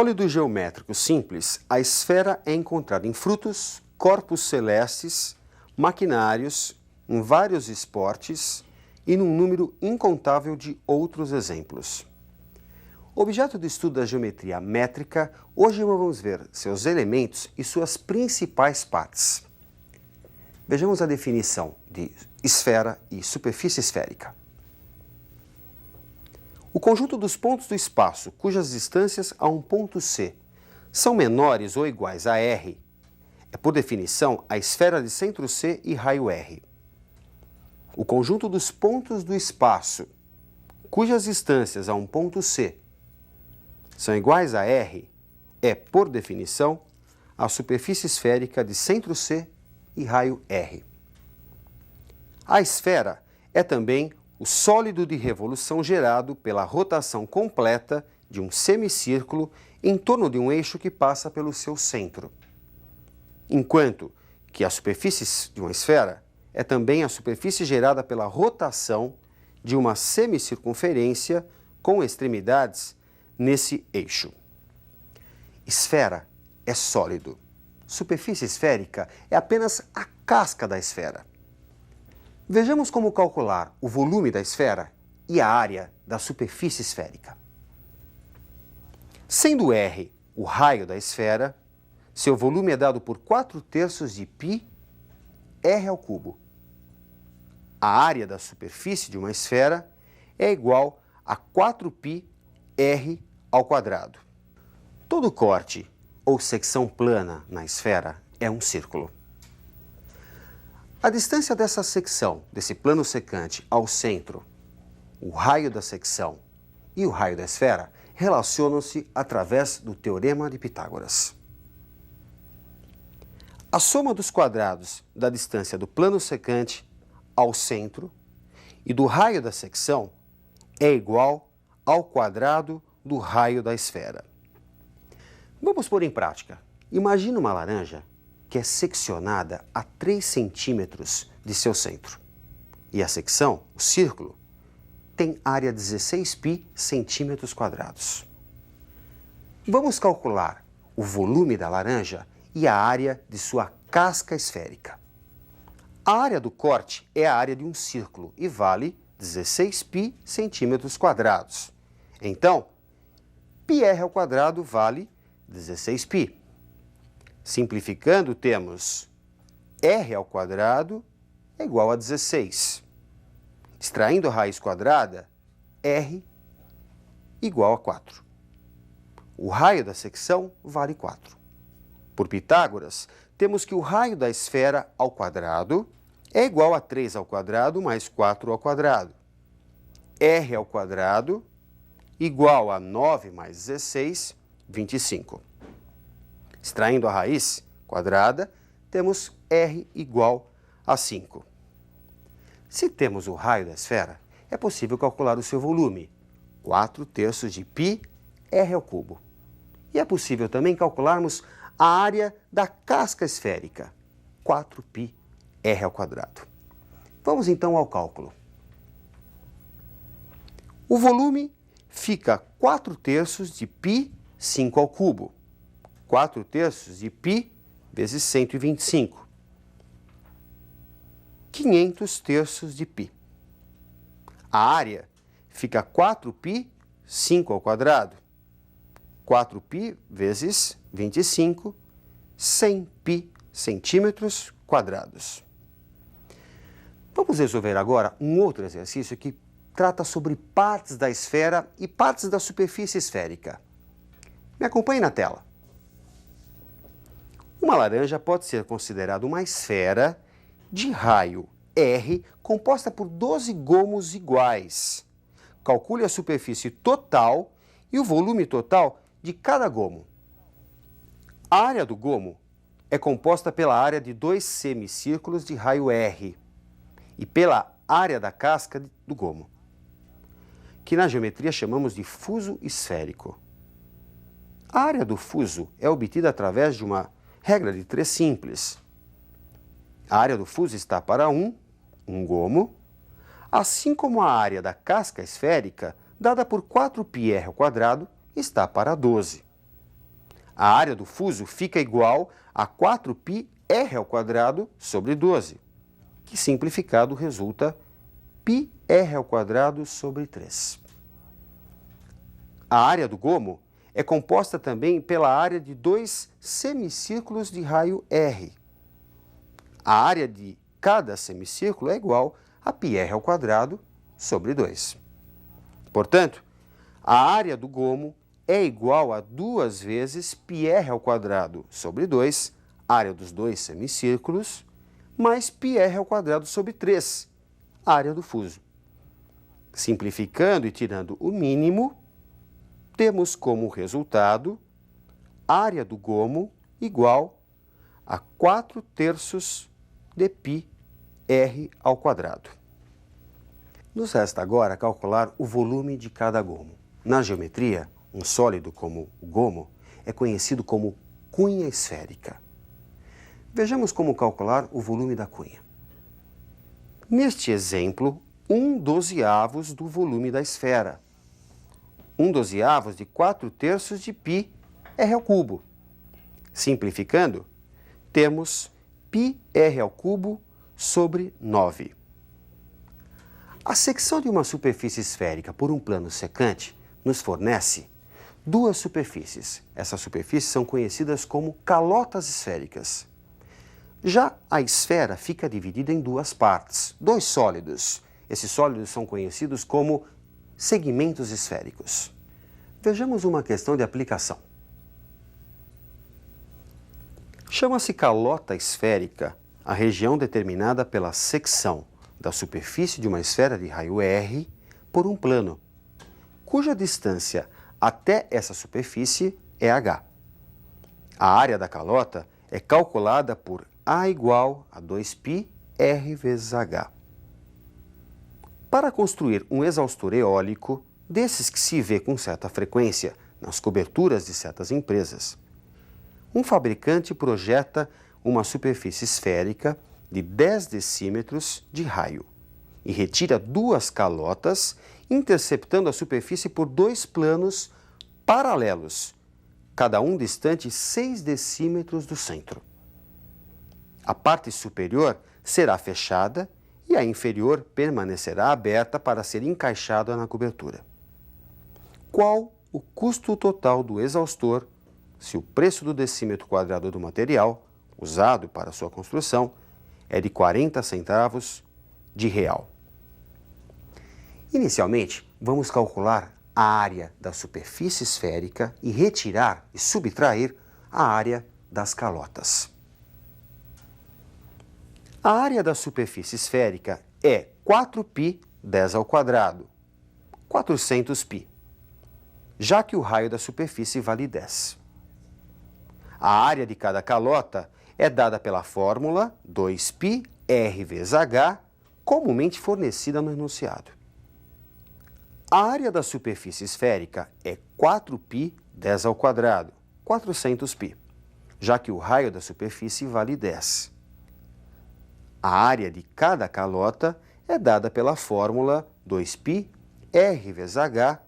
Sólido geométrico simples, a esfera é encontrada em frutos, corpos celestes, maquinários, em vários esportes e num número incontável de outros exemplos. Objeto de estudo da geometria métrica, hoje vamos ver seus elementos e suas principais partes. Vejamos a definição de esfera e superfície esférica. O conjunto dos pontos do espaço cujas distâncias a um ponto C são menores ou iguais a R é, por definição, a esfera de centro C e raio R. O conjunto dos pontos do espaço cujas distâncias a um ponto C são iguais a R é, por definição, a superfície esférica de centro C e raio R. A esfera é também o sólido de revolução gerado pela rotação completa de um semicírculo em torno de um eixo que passa pelo seu centro. Enquanto que a superfície de uma esfera é também a superfície gerada pela rotação de uma semicircunferência com extremidades nesse eixo. Esfera é sólido. Superfície esférica é apenas a casca da esfera. Vejamos como calcular o volume da esfera e a área da superfície esférica. Sendo R o raio da esfera, seu volume é dado por 4/3 de π r ao cubo. A área da superfície de uma esfera é igual a 4π r ao quadrado. Todo corte ou secção plana na esfera é um círculo. A distância dessa secção, desse plano secante, ao centro, o raio da secção e o raio da esfera relacionam-se através do Teorema de Pitágoras. A soma dos quadrados da distância do plano secante ao centro e do raio da secção é igual ao quadrado do raio da esfera. Vamos pôr em prática. Imagine uma laranja que é seccionada a 3 centímetros de seu centro. E a secção, o círculo, tem área 16π centímetros quadrados. Vamos calcular o volume da laranja e a área de sua casca esférica. A área do corte é a área de um círculo e vale 16π centímetros quadrados. Então, πr ao quadrado vale 16π. Simplificando, temos r ao quadrado é igual a 16. Extraindo a raiz quadrada, r igual a 4. O raio da secção vale 4. Por Pitágoras, temos que o raio da esfera ao quadrado é igual a 3 ao quadrado mais 4 ao quadrado. R ao quadrado igual a 9 mais 16, 25. Extraindo a raiz quadrada, temos r igual a 5. Se temos o raio da esfera, é possível calcular o seu volume, 4/3 de π r ao cubo. E é possível também calcularmos a área da casca esférica, 4π r ao quadrado. Vamos então ao cálculo. O volume fica 4/3 de π 5 ao cubo. 4/3 de π vezes 125. 500/3 de π. A área fica 4π 5 ao quadrado. 4π vezes 25, 100π centímetros quadrados. Vamos resolver agora um outro exercício que trata sobre partes da esfera e partes da superfície esférica. Me acompanhe na tela. Uma laranja pode ser considerada uma esfera de raio R composta por 12 gomos iguais. Calcule a superfície total e o volume total de cada gomo. A área do gomo é composta pela área de 2 semicírculos de raio R e pela área da casca do gomo, que na geometria chamamos de fuso esférico. A área do fuso é obtida através de uma regra de 3 simples. A área do fuso está para um gomo, assim como a área da casca esférica, dada por 4πr ao quadrado, está para 12. A área do fuso fica igual a 4πr² sobre 12, que simplificado resulta πr² sobre 3. A área do gomo é composta também pela área de dois semicírculos de raio R. A área de cada semicírculo é igual a πr² sobre 2. Portanto, a área do gomo é igual a 2 vezes πr² sobre 2, área dos dois semicírculos, mais πr² sobre 3, área do fuso. Simplificando e tirando o mínimo, temos como resultado área do gomo igual a 4/3 de πr². Nos resta agora calcular o volume de cada gomo. Na geometria, um sólido como o gomo é conhecido como cunha esférica. Vejamos como calcular o volume da cunha. Neste exemplo, 1/12 do volume da esfera. 1/12 de 4/3 de πr². Simplificando, temos πr³ sobre 9. A secção de uma superfície esférica por um plano secante nos fornece duas superfícies. Essas superfícies são conhecidas como calotas esféricas. Já a esfera fica dividida em duas partes, dois sólidos. Esses sólidos são conhecidos como segmentos esféricos. Vejamos uma questão de aplicação. Chama-se calota esférica a região determinada pela secção da superfície de uma esfera de raio R por um plano, cuja distância até essa superfície é h. A área da calota é calculada por A igual a 2πr vezes h. Para construir um exaustor eólico, desses que se vê com certa frequência nas coberturas de certas empresas, um fabricante projeta uma superfície esférica de 10 decímetros de raio e retira duas calotas, interceptando a superfície por dois planos paralelos, cada um distante 6 decímetros do centro. A parte superior será fechada e a inferior permanecerá aberta para ser encaixada na cobertura. Qual o custo total do exaustor se o preço do decímetro quadrado do material usado para sua construção é de 40 centavos de real? Inicialmente, vamos calcular a área da superfície esférica e retirar e subtrair a área das calotas. A área da superfície esférica é 4π10², 400π, já que o raio da superfície vale 10. A área de cada calota é dada pela fórmula 2πr vezes h, comumente fornecida no enunciado. A área da superfície esférica é 4π10², 400π, já que o raio da superfície vale 10. A área de cada calota é dada pela fórmula 2πr vezes h,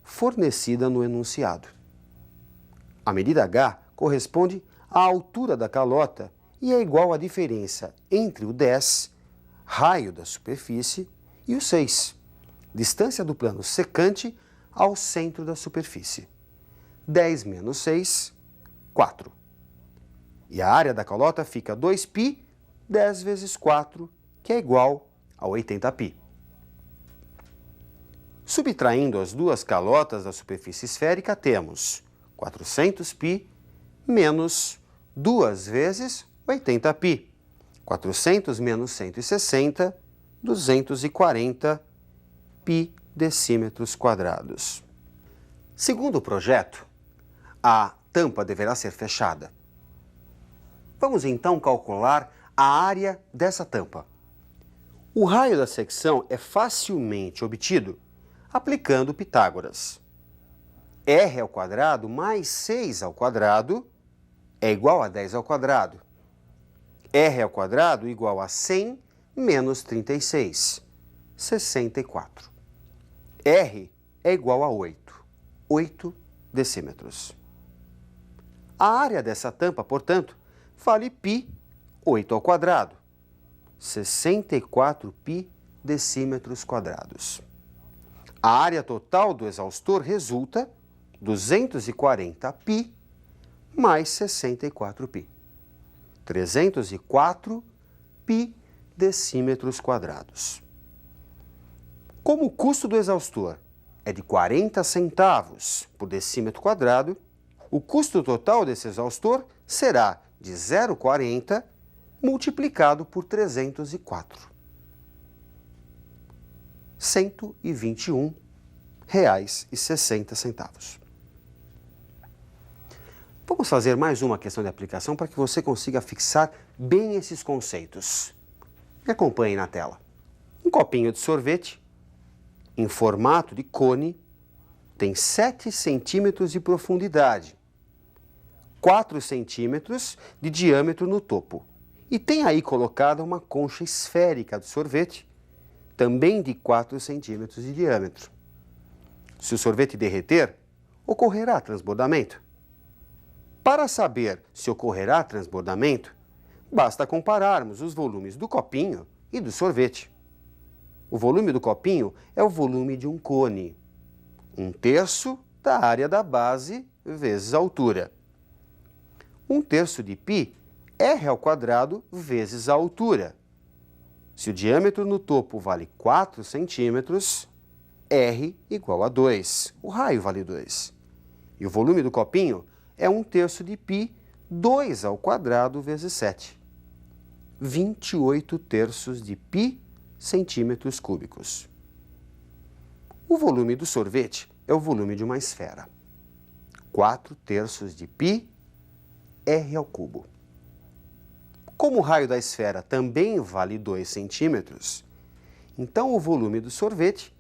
fornecida no enunciado. A medida h corresponde à altura da calota e é igual à diferença entre o 10, raio da superfície, e o 6, distância do plano secante ao centro da superfície. 10 menos 6, 4. E a área da calota fica 2π 10 vezes 4, que é igual a 80π. Subtraindo as duas calotas da superfície esférica, temos 400π menos 2 vezes 80π. 400 menos 160, 240 π decímetros quadrados. Segundo o projeto, a tampa deverá ser fechada. Vamos então calcular a área dessa tampa. O raio da secção é facilmente obtido aplicando Pitágoras. r² mais 6² é igual a 10². r² igual a 100 menos 36, 64. R é igual a 8, 8 decímetros. A área dessa tampa, portanto, vale π 8 ao quadrado, 64 π decímetros quadrados. A área total do exaustor resulta 240 π mais 64 π, 304 π decímetros quadrados. Como o custo do exaustor é de 40 centavos por decímetro quadrado, o custo total desse exaustor será de 0,40 multiplicado por 304. R$ 121,60. Vamos fazer mais uma questão de aplicação para que você consiga fixar bem esses conceitos. Me acompanhe na tela. Um copinho de sorvete, em formato de cone, tem 7 centímetros de profundidade, 4 centímetros de diâmetro no topo. E tem aí colocada uma concha esférica de sorvete, também de 4 centímetros de diâmetro. Se o sorvete derreter, ocorrerá transbordamento. Para saber se ocorrerá transbordamento, basta compararmos os volumes do copinho e do sorvete. O volume do copinho é o volume de um cone, 1/3 da área da base vezes a altura. 1/3 de π é r ao quadrado vezes a altura. Se o diâmetro no topo vale 4 centímetros, r igual a 2. O raio vale 2. E o volume do copinho é 1/3 de π, 2 ao quadrado vezes 7. 28/3 de π centímetros cúbicos. O volume do sorvete é o volume de uma esfera. 4/3 de π r ao cubo. Como o raio da esfera também vale 2 centímetros, então o volume do sorvete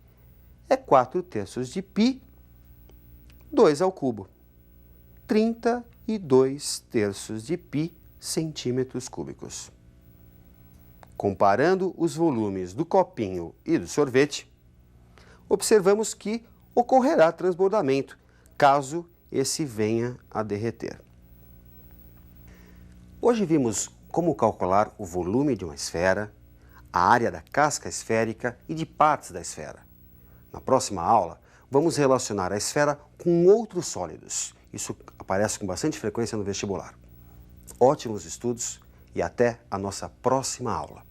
é 4/3 de π, 2 ao cubo. 32/3 de π centímetros cúbicos. Comparando os volumes do copinho e do sorvete, observamos que ocorrerá transbordamento, caso esse venha a derreter. Hoje vimos como calcular o volume de uma esfera, a área da casca esférica e de partes da esfera. Na próxima aula, vamos relacionar a esfera com outros sólidos. Isso aparece com bastante frequência no vestibular. Ótimos estudos e até a nossa próxima aula.